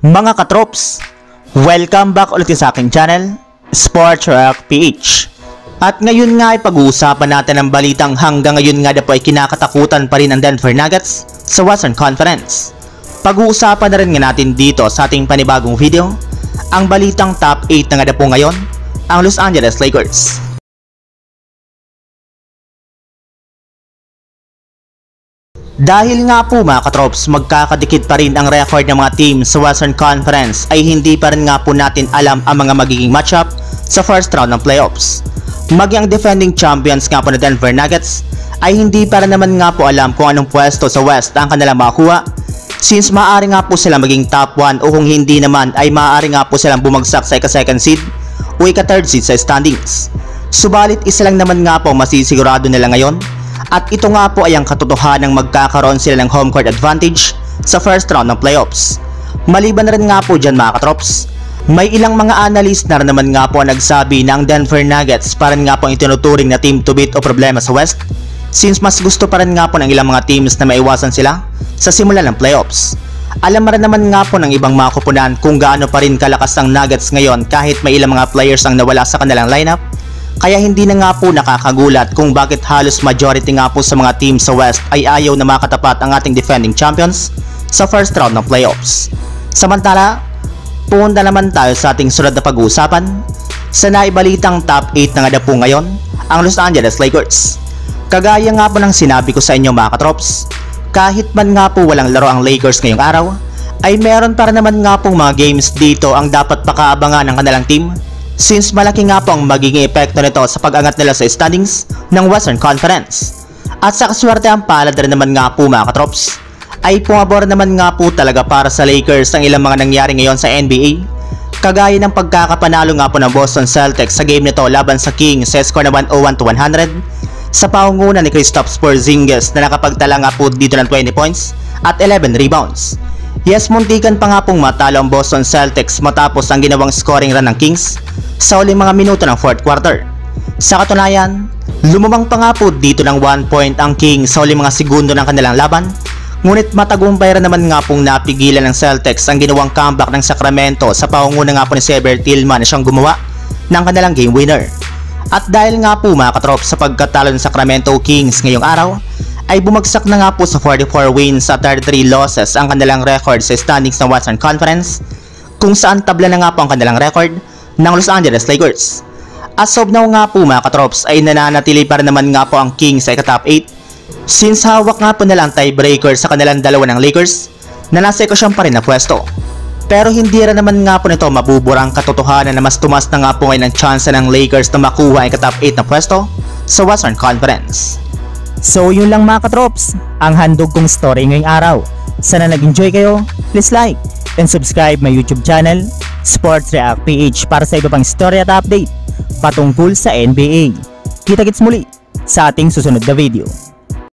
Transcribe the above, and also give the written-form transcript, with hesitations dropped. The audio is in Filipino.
Mga katrops, welcome back ulit sa aking channel, Sports React PH. At ngayon nga ay pag-uusapan natin ang balitang hanggang ngayon nga po ay kinakatakutan pa rin ang Denver Nuggets sa Western Conference. Pag-uusapan na rin nga natin dito sa ating panibagong video, ang balitang top 8 na nga po ngayon, ang Los Angeles Lakers. Dahil nga po mga katrops, magkakadikit pa rin ang record ng mga team sa Western Conference ay hindi pa rin nga po natin alam ang mga magiging matchup sa first round ng playoffs. Maging ang defending champions nga po na Denver Nuggets ay hindi pa rin naman nga po alam kung anong pwesto sa West ang kanilang makuha, since maaari nga po sila maging top 1 o kung hindi naman ay maaari nga po silang bumagsak sa ika-second seed o ika-third seed sa standings. Subalit isa lang naman nga po masisigurado nila ngayon. At ito nga po ay ang katotohanan ng magkakaroon sila ng home court advantage sa first round ng playoffs. Maliban na rin nga po dyan mga katrops, may ilang mga analyst na rin naman nga po nagsabi na ang Denver Nuggets pa rin nga po ang itinuturing na team to beat o problema sa West, since mas gusto pa rin nga po ng ilang mga teams na maiwasan sila sa simula ng playoffs. Alam rin naman nga po ng ibang mga kupunan kung gaano pa rin kalakas ang Nuggets ngayon kahit may ilang mga players ang nawala sa kanilang lineup. Kaya hindi na nga po nakakagulat kung bakit halos majority nga po sa mga team sa West ay ayaw na makatapat ang ating defending champions sa first round ng playoffs. Samantala, punta naman tayo sa ating sunod na pag-uusapan sa naibalitang top 8 na nga po ngayon, ang Los Angeles Lakers. Kagaya nga po ng sinabi ko sa inyo mga katrops, kahit man nga po walang laro ang Lakers ngayong araw, ay meron para naman nga pong mga games dito ang dapat pakaabangan ng kanilang team, since malaki nga po ang magiging epekto nito sa pag-angat nila sa standings ng Western Conference. At sa kaswerte ang palad rin naman nga po mga katrops, ay pumabor naman nga po talaga para sa Lakers ang ilang mga nangyari ngayon sa NBA, kagaya ng pagkakapanalo nga po ng Boston Celtics sa game nito laban sa Kings sa score na 101-100 sa pangunguna ni Kristaps Porzingis na nakapagtala nga po dito ng 20 points at 11 rebounds. Yes, muntikan pa nga pong matalo ang Boston Celtics matapos ang ginawang scoring run ng Kings sa uling mga minuto ng fourth quarter. Sa katunayan, lumabang pa nga po dito ng 1 point ang Kings sa uling mga segundo ng kanilang laban, ngunit matagumpay rin naman nga pong napigilan ng Celtics ang ginawang comeback ng Sacramento sa pangunguna nga po ni Xavier Tillman na siyang gumawa ng kanilang game winner. At dahil nga po mga katrops sa pagkatalo ng Sacramento Kings ngayong araw, ay bumagsak na nga po sa 44 wins at 33 losses ang kanilang record sa standings ng Western Conference, kung saan tabla na nga po ang kanilang record ng Los Angeles Lakers. As of now nga po mga katrops ay nananatili pa rin naman nga po ang Kings sa ika-top 8, since hawak nga po nila ang tiebreaker sa kanilang dalawa ng Lakers na nasa ika-siyam pa rin na pwesto. Pero hindi rin naman nga po nito mabubura ang katotohanan na mas tumas na nga po ngayon ang chance ng Lakers na makuha ang ika-top 8 na pwesto sa Western Conference. So yun lang mga katrops, ang handog kong story ngayong araw. Sana nag-enjoy kayo, please like and subscribe my YouTube channel, Sports React PH, para sa iba pang story at update patungkol sa NBA. Kita-kits muli sa ating susunod na video.